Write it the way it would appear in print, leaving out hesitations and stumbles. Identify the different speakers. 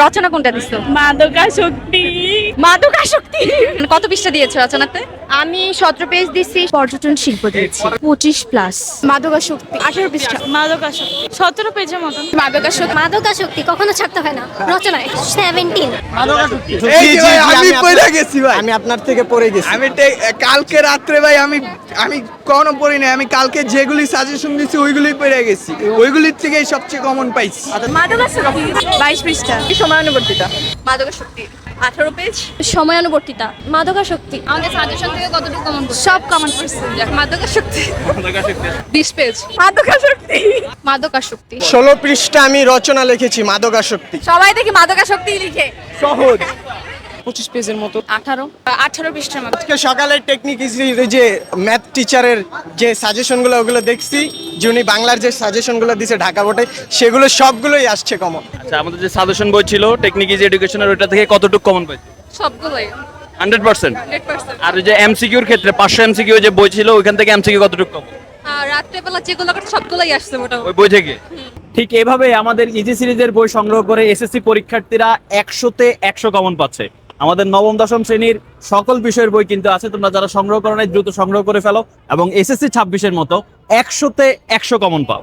Speaker 1: রচনা কোনটা দিছো?
Speaker 2: মাদকাসক্তি।
Speaker 1: মাদকাসক্তি। কত পৃষ্ঠা দিয়েছো রচনাতে?
Speaker 3: আমি 17 পেজ দিছি। পর্যটন শিল্প দিয়েছি 25+। মাদকাসক্তি 18 পৃষ্ঠা।
Speaker 2: মাদকাসক্তি 17 পেজের মতন।
Speaker 3: মাদকাসক্তি
Speaker 4: মাদকাসক্তি কখনো ছাড়তে হয় না রচনায় 17।
Speaker 5: এই যে ভাই, আমি পড়ে গেছি ভাই।
Speaker 6: আমি আপনার থেকে পড়ে গেছি।
Speaker 5: আমি কালকে রাত্রে ভাই আমি কোনো পড়ি নাই। আমি কালকে যেগুলি সাজেশন দিছি ওইগুলোই পড়ে গেছি। ওইগুলির থেকেই সবচেয়ে কমন পাইছি।
Speaker 2: মাদকাসক্তি 22 পৃষ্ঠা।
Speaker 1: সময়ানুবর্তিতা। মাদকাসক্তি 18 পেজ।
Speaker 4: সময়ানুবর্তিতা মাদকাসক্তি
Speaker 1: আমাদের সাজেশন থেকে কতটুকু কমন করছে?
Speaker 2: সব কমন করছে।
Speaker 1: মাদকাসক্তি 20 পেজ। মাদকাসক্তি। মাদকাসক্তি
Speaker 6: 16 পৃষ্ঠা আমি রচনা লিখেছি মাদকাসক্তি।
Speaker 1: সবাই দেখি মাদকাসক্তি লিখে।
Speaker 6: সহজ 25 পেজের মতো।
Speaker 2: 18 পৃষ্ঠার মতো।
Speaker 6: আজকে সকালের টেকনিক যে ম্যাথ টিচারের যে সাজেশনগুলো ওগুলো দেখছি, যে উনি বাংলার যে সাজেশনগুলো দিছে ঢাকা বোর্ডে, সেগুলো সবগুলোই আসছে কমন।
Speaker 7: আচ্ছা, আমাদের যে সাজেশন বই ছিল টেকনিক ইজি এডুকেশনের, ওইটা থেকে কতটুকু কমন পাইছে?
Speaker 1: সবগুলোই
Speaker 7: 100%।
Speaker 1: 100%।
Speaker 7: আর ওই যে এমসিকিউর ক্ষেত্রে 500 এমসিকিউ যে বই ছিল ওইখান থেকে এমসিকিউ কতটুকু কমন
Speaker 1: আর রাত্রেবেলা যেগুলো করে সবগুলোই আসছে মোটামুটি।
Speaker 7: ওই বই থেকে?
Speaker 8: ঠিক এভাবে আমাদের ইজি সিরিজের বই সংগ্রহ করে এসএসসি পরীক্ষার্থীরা 100তে 100 কমন পাচ্ছে। আমাদের নবম দশম শ্রেণীর সকল বিষয়ের বই কিন্তু আছে, তোমরা যারা সংগ্রহ করো নাই দ্রুত সংগ্রহ করে ফেলো এবং এসএসসি 26-এর মতো 100তে 100 কমন পাও।